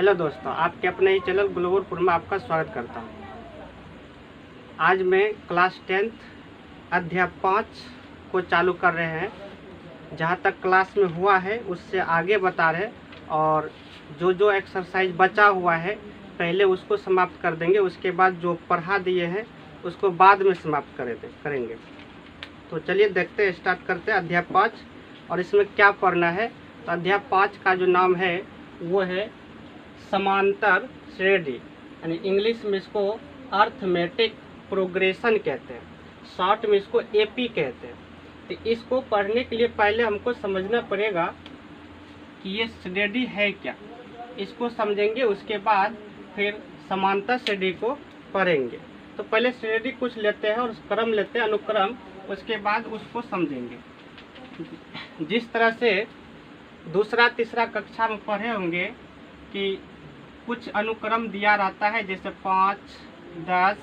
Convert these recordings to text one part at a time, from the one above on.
Hello दोस्तों, आपके अपने ही चैनल ग्लोबलपुर में आपका स्वागत करता हूं। आज मैं क्लास 10th अध्याय 5 को चालू कर रहे हैं। जहां तक क्लास में हुआ है उससे आगे बता रहे, और जो एक्सरसाइज बचा हुआ है पहले उसको समाप्त कर देंगे। उसके बाद जो पढ़ा दिए हैं उसको बाद में समाप्त करेंगे। तो चलिए देखते हैं, स्टार्ट करते हैं अध्याय 5 और इसमें क्या पढ़ना है। तो अध्याय 5 का जो नाम है वो है समांतर श्रेणी, यानी इंग्लिश में इसको अर्थमेटिक प्रोग्रेशन कहते हैं, शॉर्ट में इसको एपी कहते हैं। तो इसको पढ़ने के लिए पहले हमको समझना पड़ेगा कि ये श्रेणी है क्या, इसको समझेंगे। उसके बाद फिर समांतर श्रेणी को पढ़ेंगे। तो पहले श्रेणी कुछ लेते हैं और क्रम लेते हैं, अनुक्रम, उसके बाद उसको समझेंगे। जिस तरह से दूसरा तीसरा कक्षा में पढ़े होंगे कि कुछ अनुक्रम दिया रहता है, जैसे 5, 10,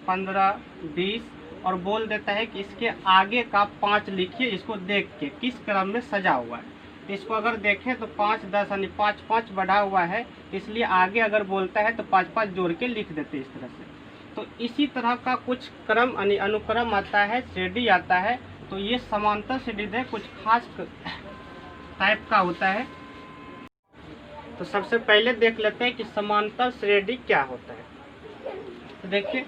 15, 20, और बोल देता है कि इसके आगे का 5 लिखिए, इसको देख के किस क्रम में सजा हुआ है। इसको अगर देखें तो 5, 10 यानी 5, 5 बढ़ा हुआ है, इसलिए आगे अगर बोलता है तो 5, 5 जोड़ के लिख देते इस तरह से। तो इसी तरह का कुछ क्रम यानी अनुक्रम आता है, श्रेणी आता है। तो ये समांतर श्रेणी है, कुछ खास टाइप का होता है। तो सबसे पहले देख लेते हैं कि समांतर श्रेणी क्या होता है। तो देखिए,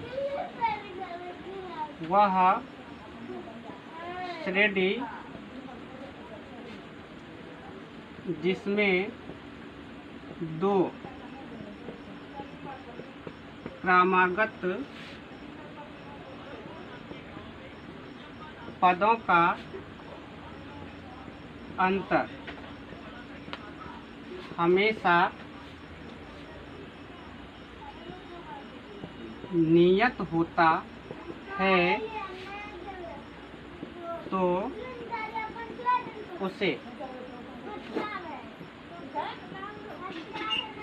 वह श्रेणी जिसमें दो क्रमागत पदों का अंतर हमेशा नियत होता है, तो उसे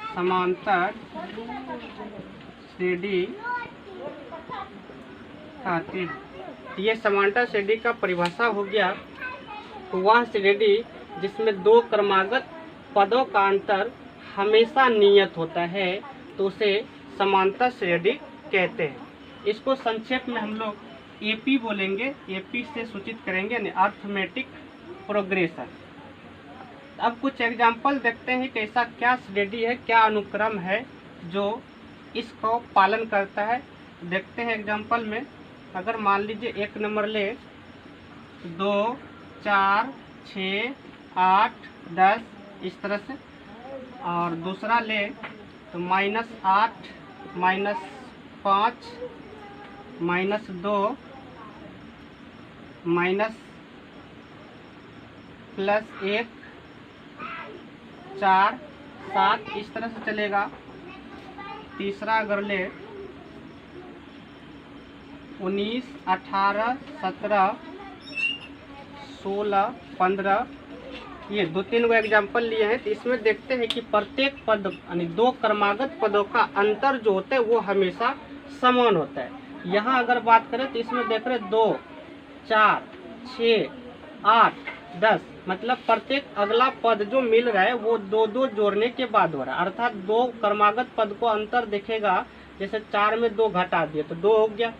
समांतर श्रेणी कहते हैं। ये समांतर श्रेणी का परिभाषा हो गया। वह श्रेणी जिसमें दो क्रमागत पदों का अंतर हमेशा नियत होता है, तो उसे समांतर श्रेणी कहते हैं। इसको संक्षेप में हम लोग एपी बोलेंगे, एपी से सूचित करेंगे, यानी अर्थमेटिक प्रोग्रेशन। अब कुछ एग्जाम्पल देखते हैं कि ऐसा क्या श्रेणी है, क्या अनुक्रम है जो इसको पालन करता है। देखते हैं एग्जाम्पल में। अगर मान लीजिए एक नंबर ले 2, 4, 6, 8, 10 इस तरह से, और दूसरा ले तो -8, -5, -2, +1, 4, 7 इस तरह से चलेगा। तीसरा अगर ले 19, 18, 17, 16, 15, ये 2-3 गो एग्जाम्पल लिए हैं। तो इसमें देखते हैं कि प्रत्येक पद यानी दो क्रमागत पदों का अंतर जो होता है वो हमेशा समान होता है। यहाँ अगर बात करें तो इसमें देख रहे 2, 4, 6, 8, 10, मतलब प्रत्येक अगला पद जो मिल रहा है वो 2-2 जोड़ने के बाद हो रहा है। अर्थात दो क्रमागत पद को अंतर दिखेगा। जैसे 4 में 2 घटा दिए तो 2 हो गया,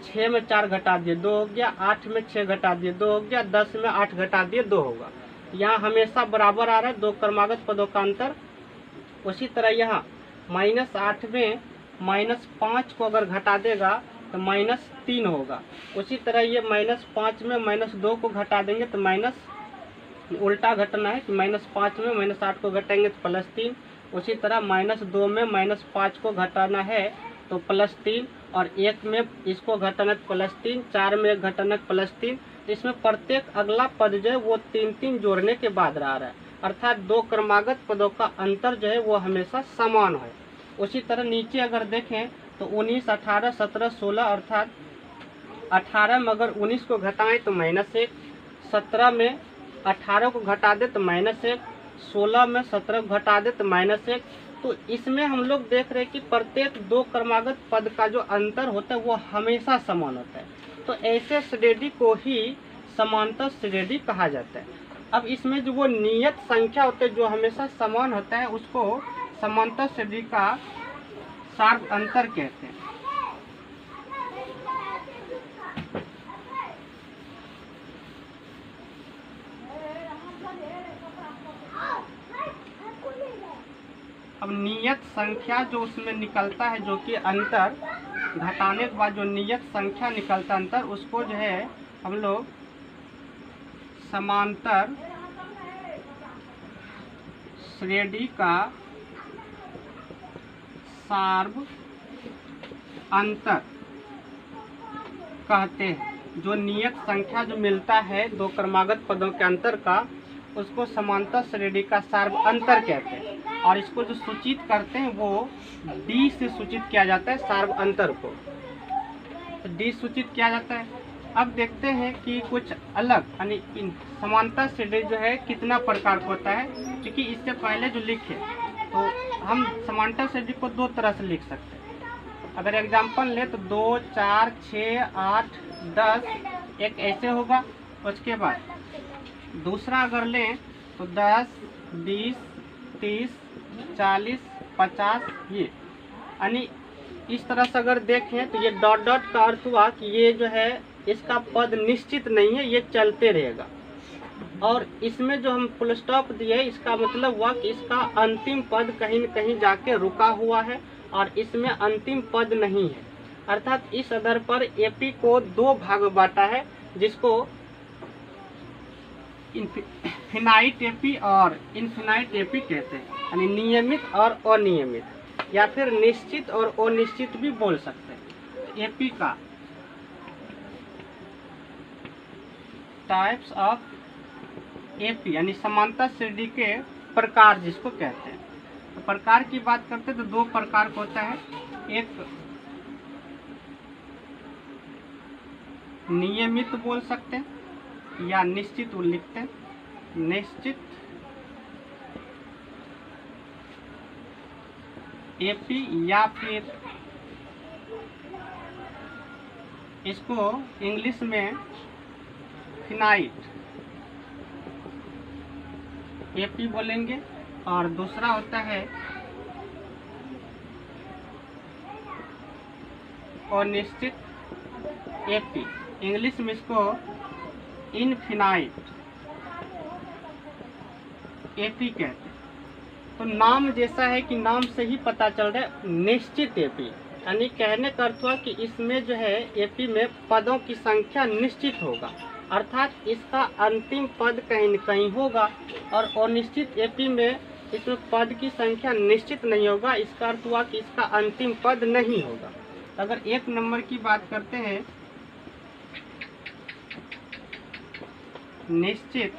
6 में 4 घटा दिए 2 हो गया, 8 में 6 घटा दिए 2 हो गया, 10 में 8 घटा दिए 2 होगा। यहाँ हमेशा बराबर आ रहा है दो क्रमागत पदों का अंतर। उसी तरह यहाँ -8 में -5 को अगर घटा देगा तो -3 होगा। उसी तरह ये -5 में -2 को घटा देंगे तो माइनस, उल्टा घटना है कि -5 में -8 को घटाएंगे तो +3। उसी तरह -2 में -5 को घटाना है तो +3, और 1 में इसको घटाना है +3, 4 में एक घटाना है +3। तो इसमें प्रत्येक अगला पद जो है वो 3-3 जोड़ने के बाद आ रहा है। अर्थात दो क्रमागत पदों का अंतर जो है वो हमेशा समान है। उसी तरह नीचे अगर देखें तो 19, 18, 17, 16, अर्थात 18 में अगर 19 को घटाएं तो -1, 17 में 18 को घटा दे तो -1, 16 में 17 को घटा दे तो -1। तो इसमें हम लोग देख रहे हैं कि प्रत्येक दो क्रमागत पद का जो अंतर होता है वो हमेशा समान होता है। तो ऐसे श्रेणी को ही समांतर श्रेणी कहा जाता है। अब इसमें जो वो नियत संख्या होते हैं जो हमेशा समान होता है उसको समांतर श्रेणी का सार्व अंतर कहते हैं। अब नियत संख्या जो उसमें निकलता है, जो कि अंतर घटाने के बाद जो नियत संख्या निकलता अंतर, उसको जो है हम लोग समांतर श्रेणी का सार्व अंतर कहते हैं। जो नियत संख्या जो मिलता है दो क्रमागत पदों के अंतर का, उसको समांतर श्रेणी का सार्व अंतर कहते हैं। और इसको जो सूचित करते हैं वो डी से सूचित किया जाता है, सार्व अंतर को तो डी सूचित किया जाता है। अब देखते हैं कि कुछ अलग यानी समांतर श्रेणी जो है कितना प्रकार का होता है, क्योंकि इससे पहले जो लिखे तो हम समांतर श्रेणी को दो तरह से लिख सकते हैं। अगर एग्जाम्पल ले तो 2, 4, 6, 8, 10 एक ऐसे होगा। उसके बाद दूसरा अगर लें तो 10, 20, 30, 40, 50 ये, यानी इस तरह से अगर देखें तो ये डॉट डॉट का अर्थ हुआ कि ये जो है इसका पद निश्चित नहीं है, ये चलते रहेगा। और इसमें जो हम फुल स्टॉप दिए इसका मतलब हुआ कि इसका अंतिम पद कहीं न कहीं जाके रुका हुआ है और इसमें अंतिम पद नहीं है। अर्थात इस आधार पर एपी को दो भाग में बांटा है, जिसको फिनाइट एपी और इनफिनाइट एपी कहते हैं, यानी नियमित और अनियमित, या फिर निश्चित और अनिश्चित भी बोल सकते हैं। एपी का टाइप्स ऑफ एपी यानी समांतर श्रेणी के प्रकार जिसको कहते हैं। तो प्रकार की बात करते हैं तो दो प्रकार का होता है, एक नियमित बोल सकते हैं या निश्चित लिखते हैं, निश्चित एपी, या फिर इसको इंग्लिश में फिनाइट एपी बोलेंगे। और दूसरा होता है अनिश्चित एपी, इंग्लिश में इसको इनफिनाइट एपी कहते हैं। तो नाम जैसा है कि नाम से ही पता चल रहा है निश्चित एपी, यानी कहने का अर्थ हुआ कि इसमें जो है एपी में पदों की संख्या निश्चित होगा, अर्थात इसका अंतिम पद कहीं न कहीं होगा। और अनिश्चित एपी में इसमें पद की संख्या निश्चित नहीं होगा, इसका अर्थ हुआ कि इसका अंतिम पद नहीं होगा। अगर एक नंबर की बात करते हैं, निश्चित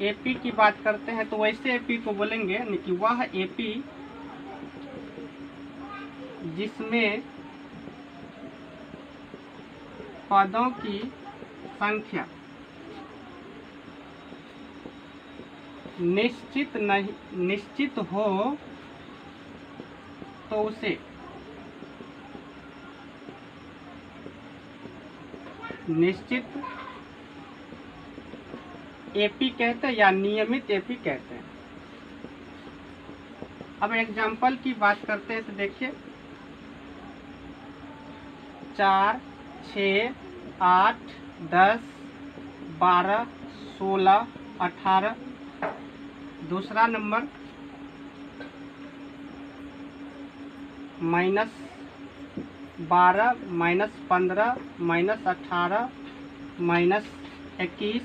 एपी की बात करते हैं, तो वैसे एपी को बोलेंगे कि वह एपी जिसमें पदों की संख्या निश्चित हो तो उसे निश्चित एपी कहते हैं या नियमित एपी कहते हैं। अब एग्जाम्पल की बात करते हैं तो देखिए 4, 6, 8, 10, 12, 16, 18। दूसरा नंबर -12, -15, -18, -21,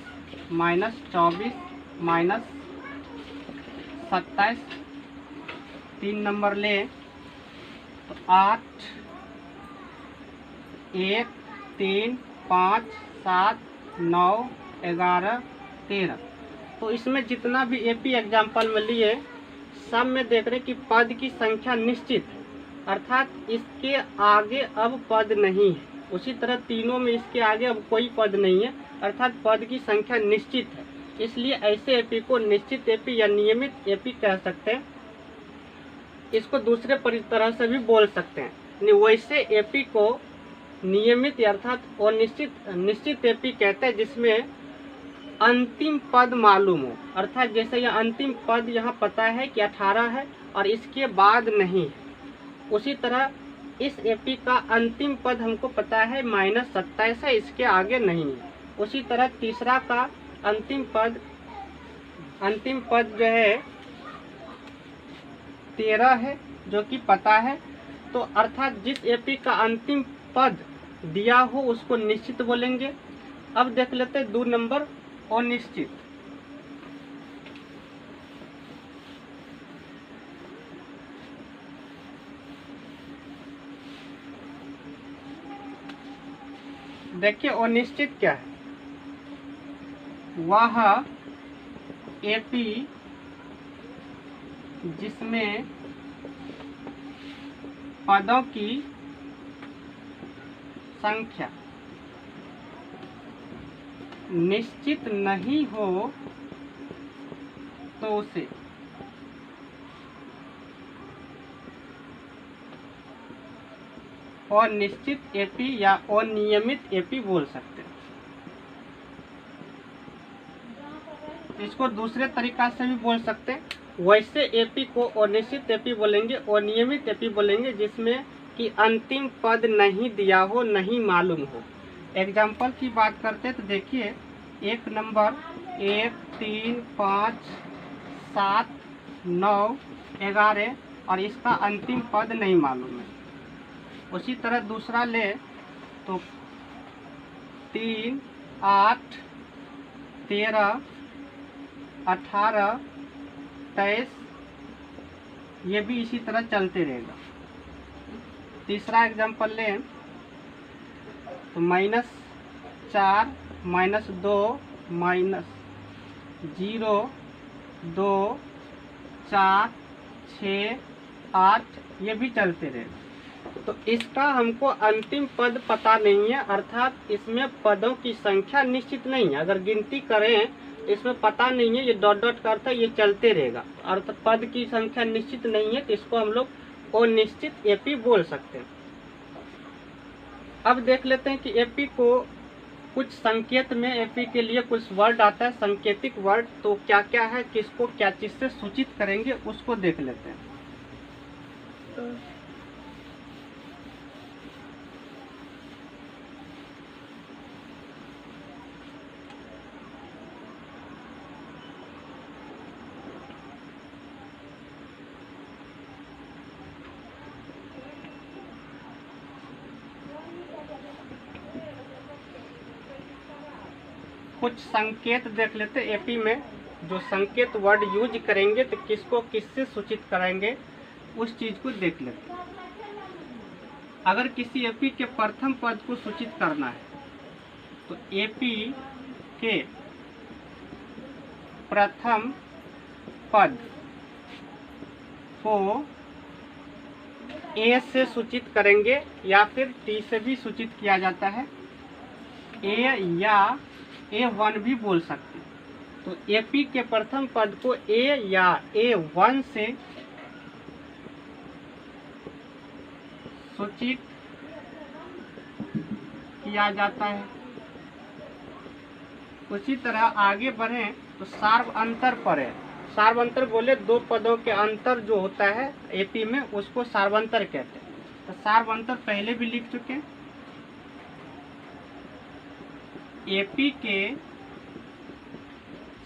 -24, -27। 3 नंबर ले तो 8, 1, 3, 5, 7, 9, 11, 13। तो इसमें जितना भी एपी एग्जाम्पल में लिए सब में देख रहे कि पद की संख्या निश्चित है, अर्थात इसके आगे अब पद नहीं है। उसी तरह तीनों में इसके आगे अब कोई पद नहीं है, अर्थात पद की संख्या निश्चित है। इसलिए ऐसे एपी को निश्चित एपी या नियमित एपी कह सकते हैं। इसको दूसरे तरह से भी बोल सकते हैं। वैसे एपी को नियमित अर्थात निश्चित एपी कहते हैं जिसमें अंतिम पद मालूम हो, अर्थात जैसे यह अंतिम पद यहाँ पता है कि 18 है और इसके बाद नहीं है। उसी तरह इस एपी का अंतिम पद हमको पता है -27 है, इसके आगे नहीं है। उसी तरह तीसरा का अंतिम पद जो है 13 है, जो कि पता है। तो अर्थात जिस एपी का अंतिम पद दिया हो उसको निश्चित बोलेंगे। अब देख लेते हैं 2 नंबर अनिश्चित। देखिए अनिश्चित क्या है, वह एपी जिसमें पदों की संख्या निश्चित नहीं हो तो उसे अनिश्चित एपी या अनियमित एपी बोल सकते हैं। इसको दूसरे तरीका से भी बोल सकते हैं। वैसे एपी को अनिश्चित एपी बोलेंगे, अनियमित एपी बोलेंगे जिसमें कि अंतिम पद नहीं दिया हो, नहीं मालूम हो। एग्जाम्पल की बात करते हैं तो देखिए 1 नंबर 1, 3, 5, 7, 9, 11 और इसका अंतिम पद नहीं मालूम है। उसी तरह दूसरा ले तो 3, 8, 13, 18, 23, ये भी इसी तरह चलते रहेगा। तीसरा एग्जाम्पल लें तो -4, -2, -0, 2, 4, 6, 8 ये भी चलते रहेगा। तो इसका हमको अंतिम पद पता नहीं है, अर्थात इसमें पदों की संख्या निश्चित नहीं है। अगर गिनती करें इसमें पता नहीं है, ये डॉट डॉट का अर्थ है ये चलते रहेगा, अर्थात पद की संख्या निश्चित नहीं है, तो इसको हम लोग अनिश्चित एपी बोल सकते हैं। अब देख लेते हैं कि एपी को कुछ संकेत में एपी के लिए कुछ वर्ड आता है, संकेतिक वर्ड, तो क्या क्या है, किसको क्या चीज से सूचित करेंगे उसको देख लेते हैं। कुछ संकेत देख लेते हैं एपी में, जो संकेत वर्ड यूज करेंगे तो किसको किससे सूचित करेंगे उस चीज को देख लेते हैं। अगर किसी एपी के प्रथम पद को सूचित करना है तो एपी के प्रथम पद को ए से सूचित करेंगे या फिर टी से भी सूचित किया जाता है, ए या A1 भी बोल सकते हैं। तो एपी के प्रथम पद को ए या A1 से सूचित किया जाता है। उसी तरह आगे बढ़ें तो सार्व अंतर पर है। सार्व अंतर बोले 2 पदों के अंतर जो होता है एपी में उसको सार्वंतर कहते हैं। तो सार्व अंतर पहले भी लिख चुके हैं। एपी के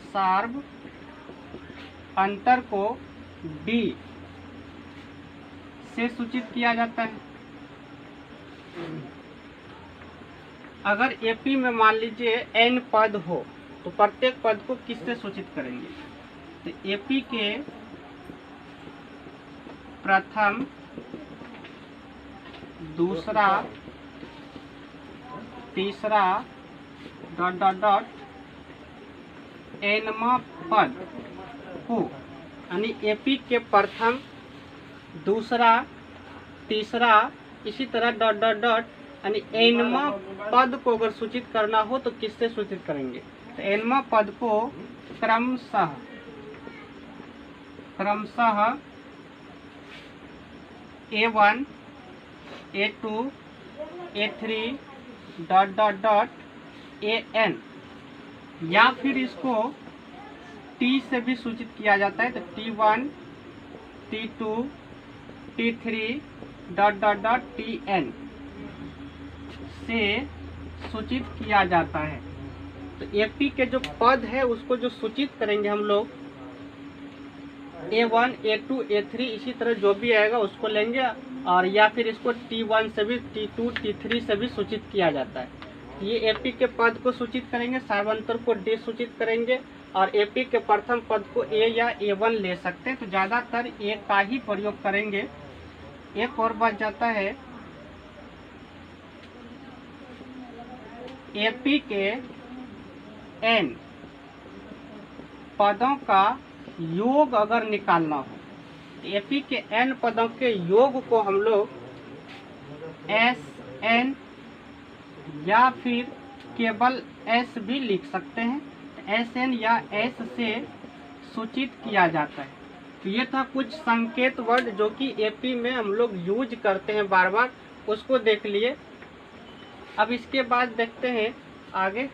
सार्व अंतर को डी से सूचित किया जाता है। अगर एपी में मान लीजिए n पद हो तो प्रत्येक पद को किससे सूचित करेंगे, तो एपी के प्रथम, दूसरा, तीसरा डॉट डॉट डॉट एनवा पद को, यानी एपी के प्रथम, दूसरा, तीसरा इसी तरह डॉट डॉट डॉट यानी एनवा पद को अगर सूचित करना हो तो किससे सूचित करेंगे, तो एनवा पद को क्रमशः A1, A2, A3 dot dot dot AN या फिर इसको T से भी सूचित किया जाता है। तो T1, T2 T3 dot dot dot Tn से सूचित किया जाता है। तो AP के जो पद है उसको जो सूचित करेंगे हम लोग A1 A2 A3 इसी तरह जो भी आएगा उसको लेंगे, और या फिर इसको T1 से भी T2 T3 से भी सूचित किया जाता है। ये AP के पद को सूचित करेंगे, सार्वंतर को D सूचित करेंगे, और AP के प्रथम पद को A या A1 ले सकते हैं। तो ज़्यादातर A का ही प्रयोग करेंगे। एक और बच जाता है AP के N पदों का योग अगर निकालना हो, AP के N पदों के योग को हम लोग SN या फिर केवल S भी लिख सकते हैं। SN या S से सूचित किया जाता है। तो ये था कुछ संकेत वर्ड जो कि AP में हम लोग यूज करते हैं बार बार, उसको देख लिए। अब इसके बाद देखते हैं आगे।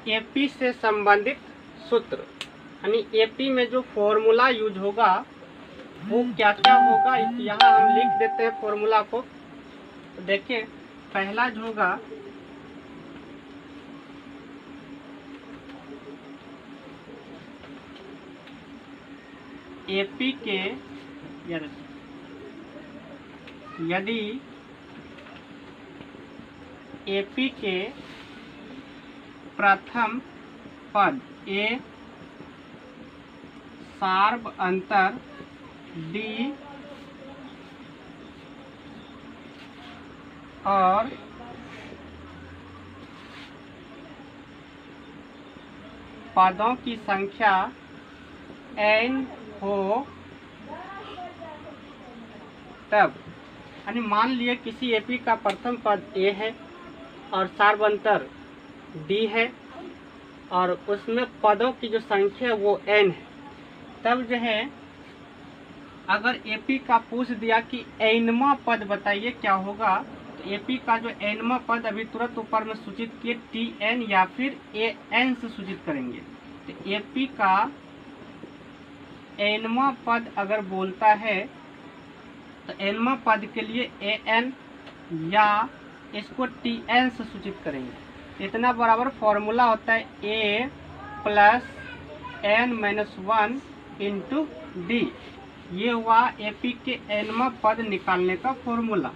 AP से संबंधित सूत्र, यानी AP में जो फॉर्मूला यूज होगा वो क्या क्या होगा, यहाँ हम लिख देते हैं फॉर्मूला को। तो देखिए पहला जो होगा AP के यदि AP के प्रथम पद A सार्व अंतर D और पदों की संख्या n हो, तब यानी मान लिए किसी AP का प्रथम पद A है और सार्वंतर D है और उसमें पदों की जो संख्या है वो n है, तब जो है अगर AP का पूछ दिया कि nवां पद बताइए क्या होगा, तो AP का जो nवां पद अभी तुरंत ऊपर में सूचित किए Tn या फिर An से सूचित करेंगे। तो AP का nवां पद अगर बोलता है तो nवां पद के लिए An या इसको Tn से सूचित करेंगे। इतना बराबर फॉर्मूला होता है A plus n-1 into D। ये हुआ AP के nवां पद निकालने का फॉर्मूला।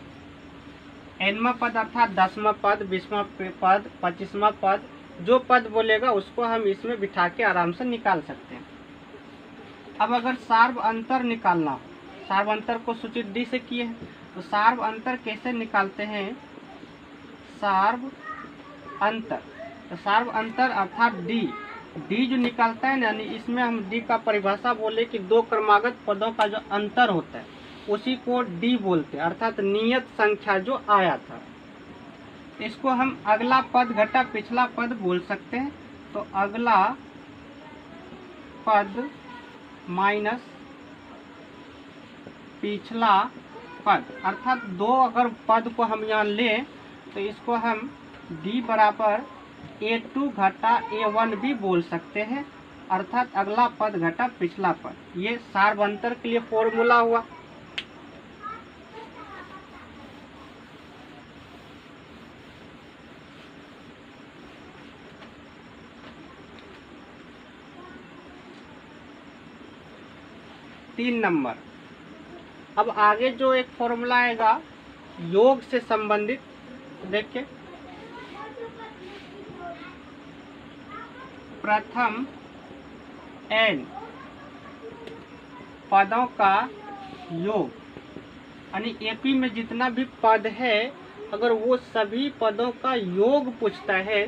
nवां पद अर्थात 10वां पद, 20वां पद, 25वां पद, जो पद बोलेगा उसको हम इसमें बिठा के आराम से निकाल सकते हैं। अब अगर सार्व अंतर निकालना हो, सार्व अंतर को सूचित D से किए हैं, तो सार्व अंतर कैसे निकालते हैं? सार्व अंतर, तो सार्व अंतर अर्थात D जो निकालता है ना, यानी इसमें हम D का परिभाषा बोले कि दो क्रमागत पदों का जो अंतर होता है उसी को D बोलते हैं, अर्थात नियत संख्या जो आया था। इसको हम अगला पद घटा पिछला पद बोल सकते हैं। तो अगला पद माइनस पिछला पद, अर्थात दो अगर पद को हम यहाँ लें तो इसको हम D बराबर A2 घटा A1 भी बोल सकते हैं, अर्थात अगला पद घटा पिछला पद। ये सार्वंतर के लिए फॉर्मूला हुआ। तीन नंबर। अब आगे जो एक फॉर्मूला आएगा योग से संबंधित, देखिए प्रथम n पदों का योग, यानी AP में जितना भी पद है अगर वो सभी पदों का योग पूछता है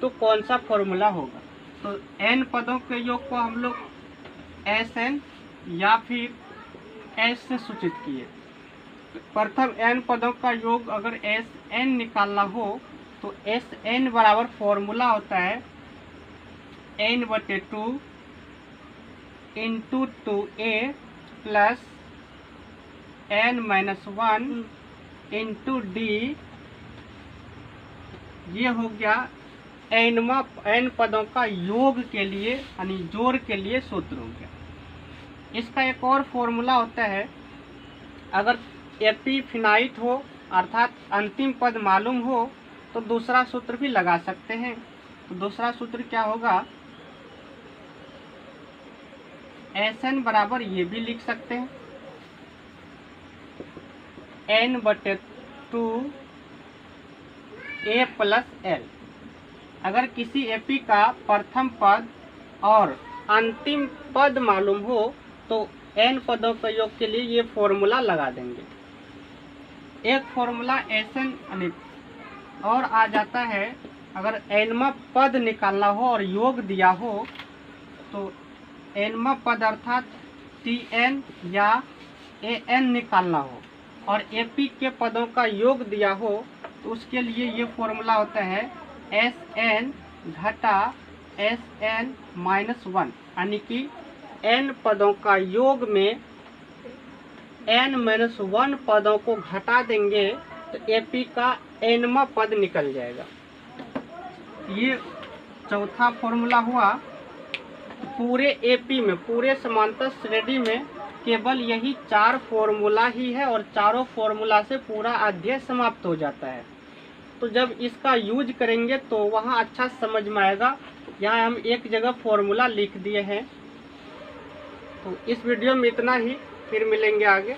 तो कौन सा फॉर्मूला होगा? तो n पदों के योग को हम लोग Sn या फिर S से सूचित किए। प्रथम n पदों का योग अगर Sn निकालना हो तो Sn बराबर फॉर्मूला होता है n/2 into 2a plus n-1 into d। ये हो गया n पदों का योग के लिए यानी जोड़ के लिए सूत्र हो गया। इसका एक और फॉर्मूला होता है, अगर एपिफिनाइट हो अर्थात अंतिम पद मालूम हो तो दूसरा सूत्र भी लगा सकते हैं। तो दूसरा सूत्र क्या होगा, Sn बराबर ये भी लिख सकते हैं n/2 a प्लस l। अगर किसी एपी का प्रथम पद और अंतिम पद मालूम हो तो n पदों के योग के लिए ये फॉर्मूला लगा देंगे। एक फॉर्मूला Sn और आ जाता है, अगर nवां पद निकालना हो और योग दिया हो तो nवां पद अर्थात Tn या An निकालना हो और एपी के पदों का योग दिया हो तो उसके लिए ये फॉर्मूला होता है Sn घटा Sn-1, यानी कि n पदों का योग में n-1 पदों को घटा देंगे तो एपी का nवां पद निकल जाएगा। ये चौथा फॉर्मूला हुआ। पूरे एपी में, पूरे समांतर श्रेणी में केवल यही 4 फॉर्मूला ही है और चारों फॉर्मूला से पूरा अध्याय समाप्त हो जाता है। तो जब इसका यूज करेंगे तो वहाँ अच्छा समझ में आएगा। यहाँ हम एक जगह फॉर्मूला लिख दिए हैं। तो इस वीडियो में इतना ही, फिर मिलेंगे आगे।